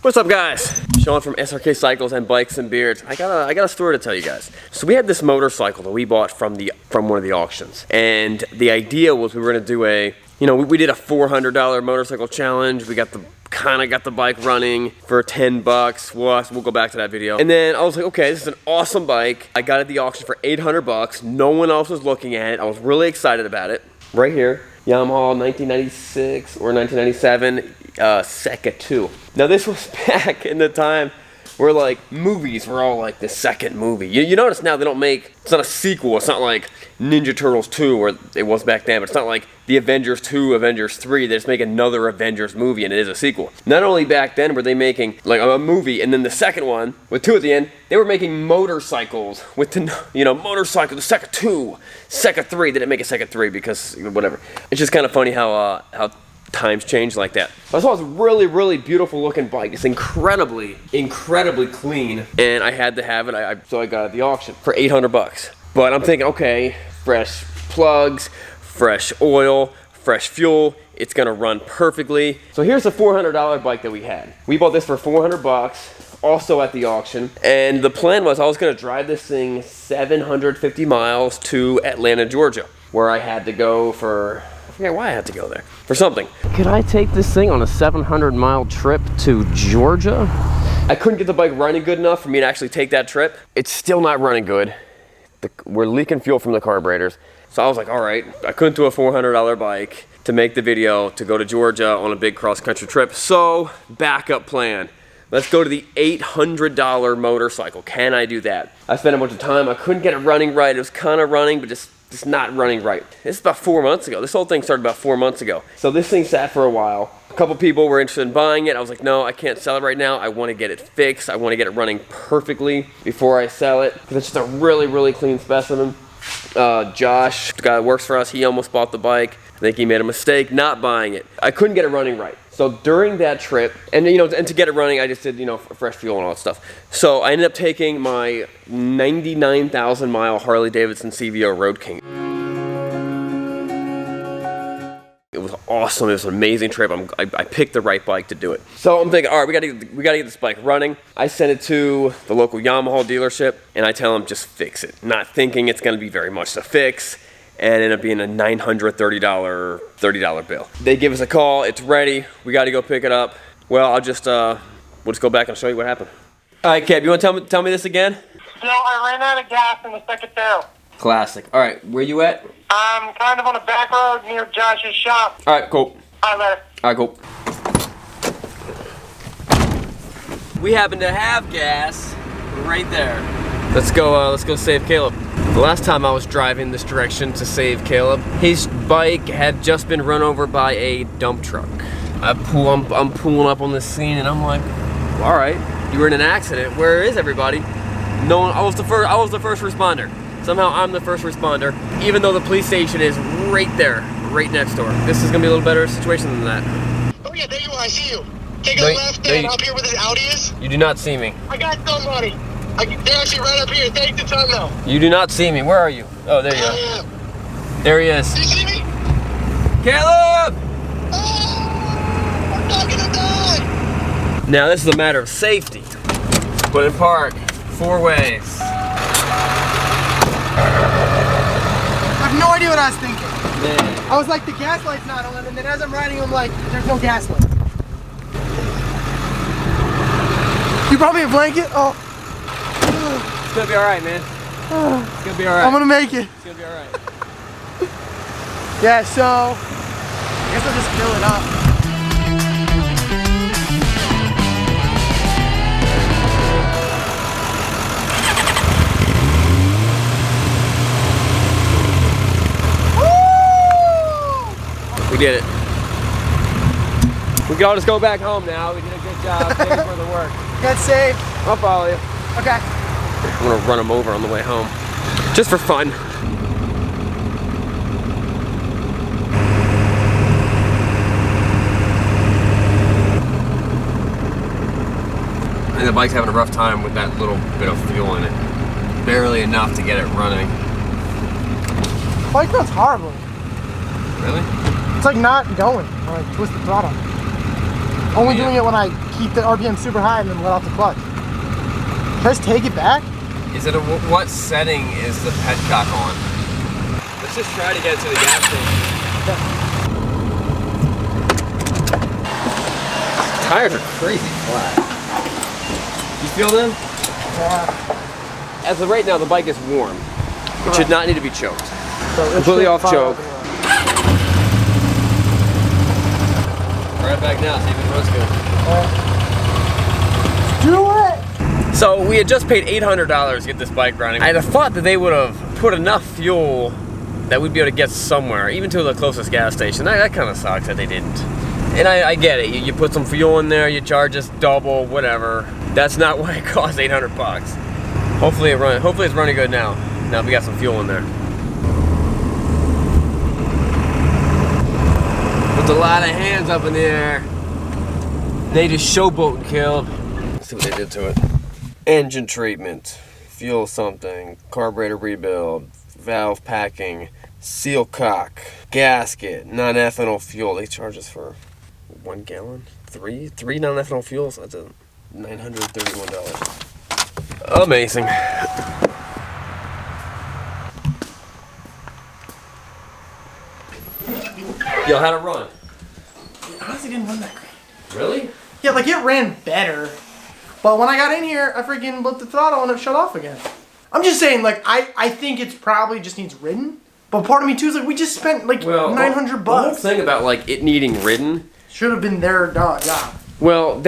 What's up, guys? Sean from SRK Cycles and Bikes and Beards. I got a story to tell you guys. So we had this motorcycle that we bought from one of the auctions, and the idea was we were gonna do we did a $400 motorcycle challenge. We got the bike running for 10 bucks. We'll go back to that video. And then I was like, okay, this is an awesome bike. I got it at the auction for 800 bucks. No one else was looking at it. I was really excited about it. Right here, Yamaha 1996 or 1997 Seca II. Now this was back in the time where like movies were all like the second movie. You notice now they don't make, it's not a sequel. It's not like Ninja Turtles 2 where it was back then, but it's not like the Avengers 2, Avengers 3. They just make another Avengers movie and it is a sequel. Not only back then were they making like a movie, and then the second one with 2 at the end, they were making motorcycles with the motorcycle, the Seca II, Seca 3. They didn't make a Seca 3 because whatever. It's just kind of funny how times change like that. I saw this really beautiful looking bike. It's incredibly clean, and I had to have it. So I got it at the auction for 800 bucks. But I'm thinking, okay, fresh plugs, fresh oil, fresh fuel. It's gonna run perfectly. So here's the $400 bike that we had. We bought this for 400 bucks, also at the auction. And the plan was I was gonna drive this thing 750 miles to Atlanta, Georgia, where I had to go for, I forget why I had to go there, for something. Could I take this thing on a 700-mile trip to Georgia? I couldn't get the bike running good enough for me to actually take that trip. It's still not running good. We're leaking fuel from the carburetors. So I was like, all right, I couldn't do a $400 bike to make the video to go to Georgia on a big cross-country trip. So, backup plan. Let's go to the $800 motorcycle. Can I do that? I spent a bunch of time. I couldn't get it running right. It was kind of running, but just not running right. This is about 4 months ago. This whole thing started about 4 months ago. So this thing sat for a while. A couple people were interested in buying it. I was like, no, I can't sell it right now. I want to get it fixed. I want to get it running perfectly before I sell it, because it's just a really clean specimen. Josh, the guy that works for us, he almost bought the bike. I think he made a mistake not buying it. I couldn't get it running right. So during that trip, and to get it running, I just did, fresh fuel and all that stuff. So I ended up taking my 99,000 mile Harley-Davidson CVO Road King. It was awesome. It was an amazing trip. I picked the right bike to do it. So I'm thinking, all right, we gotta get this bike running. I sent it to the local Yamaha dealership, and I tell them just fix it, not thinking it's gonna be very much to fix, and it ended up being a $930 bill. They give us a call. It's ready. We got to go pick it up. Well, we'll just go back and show you what happened. All right, Kev, you want to tell me this again? No, I ran out of gas in the Seca II. Classic. All right, where you at? I'm kind of on a back road near Josh's shop. All right, cool. All right, later. All right, cool. We happen to have gas right there. Let's go save Caleb. The last time I was driving this direction to save Caleb, his bike had just been run over by a dump truck. I'm pulling up on the scene, and I'm like, all right, you were in an accident. Where is everybody? No one. I was the first responder. Somehow I'm the first responder, even though the police station is right there, right next door. This is gonna be a little better situation than that. Oh yeah, there you are. I see you. Take a left and up here where the Audi is. You do not see me. I got somebody. They're actually right up here. Take the time though. You do not see me. Where are you? Oh, there you are. There he is. Do you see me? Caleb! Oh, I'm not gonna die. Now this is a matter of safety. Put in park, 4 ways. I have no idea what I was thinking. Man. I was like, the gas light's not on, and then as I'm riding, I'm like, there's no gas light. You brought me a blanket? Oh. It's gonna be alright, man. It's gonna be alright. I'm gonna make it. It's gonna be alright. Yeah, so I guess I'll just fill it up. We did it. We can all just go back home now. We did a good job. Thank you for the work. Got saved. I'll follow you. Okay. I'm gonna run him over on the way home. Just for fun. I think the bike's having a rough time with that little bit of fuel in it. Barely enough to get it running. Bike feels horrible. Really? It's like not going. I like twist the throttle. Only doing it when I keep the RPM super high and then let off the clutch. Should I just take it back? Is it what setting is the petcock on? Let's just try to get to the gas station. Tires are crazy flat. You feel them? Yeah. As of right now, the bike is warm. It should not need to be choked. So Completely off choke. Right back now, see if it runs good. Do it! So we had just paid $800 to get this bike running. I'd have thought that they would have put enough fuel that we'd be able to get somewhere, even to the closest gas station. That kind of sucks that they didn't. And I get it. You put some fuel in there, you charge us double, whatever. That's not why it costs 800 bucks. Hopefully it's running good now. Now we got some fuel in there. With a lot of hands up in the air. They just showboat killed. Let's see what they did to it. Engine treatment, fuel something, carburetor rebuild, valve packing, seal cock, gasket, non-ethanol fuel. They charge us for 1 gallon? Three non-ethanol fuels? That's a $931. Amazing. Yo, how'd it run? It honestly didn't run that great. Really? Yeah, like it ran better. But when I got in here, I freaking let the throttle and it shut off again. I'm just saying, like, I think it's probably just needs ridden. But part of me too is like, we just spent like 900 bucks. The whole thing about like it needing ridden should have been their job. Well,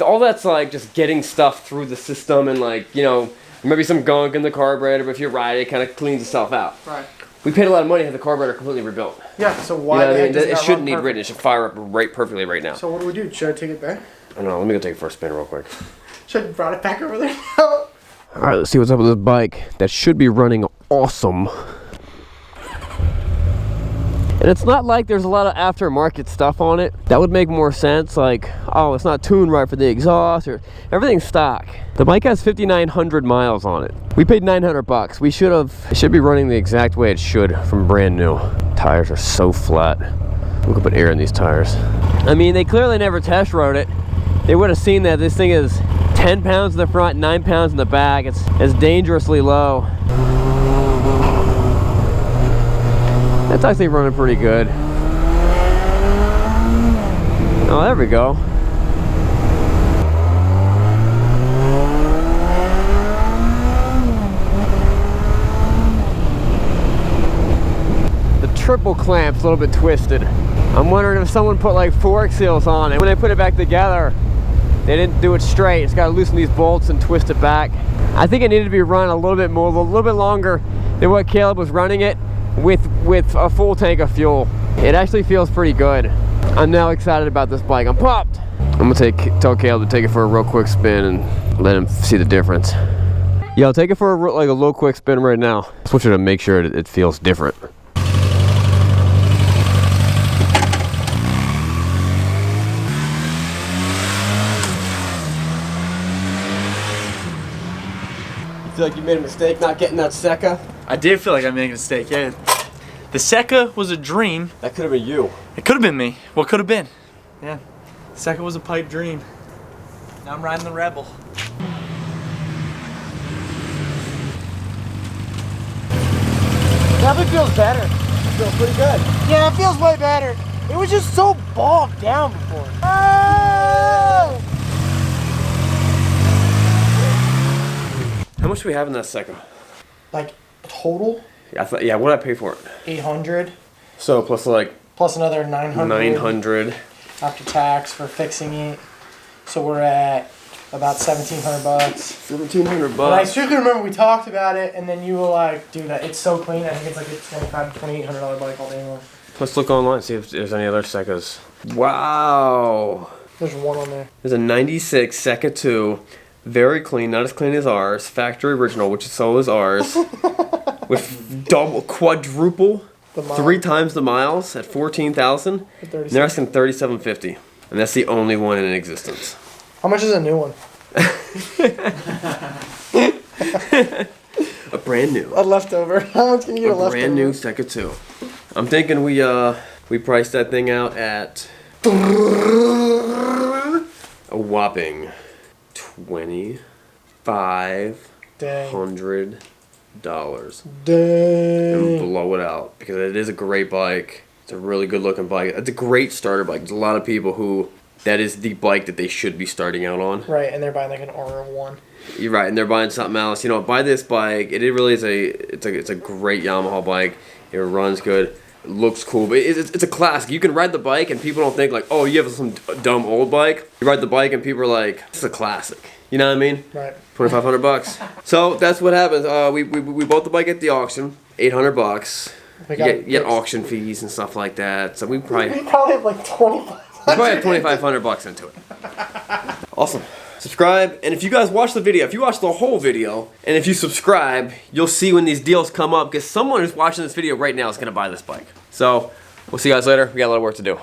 all that's like just getting stuff through the system and like, you know, maybe some gunk in the carburetor, but if you ride it, it kind of cleans itself out. Right. We paid a lot of money to have the carburetor completely rebuilt. Yeah, so why you know the heck does it shouldn't need ridden. It should fire up right perfectly right now. So what do we do? Should I take it back? I don't know. Let me go take it for a spin real quick. Should I brought it back over there now? Alright, let's see what's up with this bike. That should be running awesome. And it's not like there's a lot of aftermarket stuff on it. That would make more sense. Like, oh, it's not tuned right for the exhaust or everything's stock. The bike has 5,900 miles on it. We paid 900 bucks. It should be running the exact way it should from brand new. Tires are so flat. We could put air in these tires. I mean, they clearly never test rode it. They would have seen that this thing is 10 pounds in the front, 9 pounds in the back. It's dangerously low. That's actually running pretty good. Oh, there we go. The triple clamp's a little bit twisted. I'm wondering if someone put like fork seals on it. When they put it back together, they didn't do it straight. It's got to loosen these bolts and twist it back. I think it needed to be run a little bit longer than what Caleb was running it with a full tank of fuel. It actually feels pretty good. I'm now excited about this bike. I'm pumped. I'm gonna tell Caleb to take it for a real quick spin and let him see the difference. Yeah, I'll take it for a little quick spin right now. I just want you to make sure it feels different. Feel like you made a mistake not getting that Seca? I did feel like I made a mistake, yeah. The Seca was a dream. That could have been you. It could have been me. What could have been? Yeah. Seca was a pipe dream. Now I'm riding the Rebel. Definitely feels better. It feels pretty good. Yeah, it feels way better. It was just so bogged down before. Oh! How much do we have in that Seca? Like total? Yeah, what did I pay for it? 800. So plus like Plus another 900. 900. After tax for fixing it. So we're at about 1,700 bucks. 1,700 But I bucks. strictly remember we talked about it, and then you were like, dude, it's so clean. I think it's like a $2,500 to $2,800 bike all day long. Let's look online, see if there's any other Secas. Wow. There's one on there. There's a 96 Seca II. Very clean, not as clean as ours. Factory original, which so is ours. With quadruple, 3 times the miles at 14,000. And they're asking $3,750. And that's the only one in existence. How much is a new one? A brand new. A leftover. How much can you get a leftover? Brand new Seca II. I'm thinking we priced that thing out at whopping $2,500. And blow it out, because it is a great bike. It's a really good looking bike. It's a great starter bike. There's a lot of people who that is the bike that they should be starting out on. Right, and they're buying like an R1. You're right, and they're buying something else. You know, buy this bike. It really is it's a great Yamaha bike. It runs good. It looks cool, but it's a classic. You can ride the bike and people don't think like, oh, you have some dumb old bike. You ride the bike and people are like, it's a classic. You know what I mean? Right. $2,500. So that's what happens. We bought the bike at the auction, $800. You get auction fees and stuff like that. So we probably have like 25. We probably have $2,500 into it. Awesome. Subscribe, and if you guys watch the video, if you watch the whole video, and if you subscribe, you'll see when these deals come up, because someone who's watching this video right now is going to buy this bike. So, we'll see you guys later. We got a lot of work to do.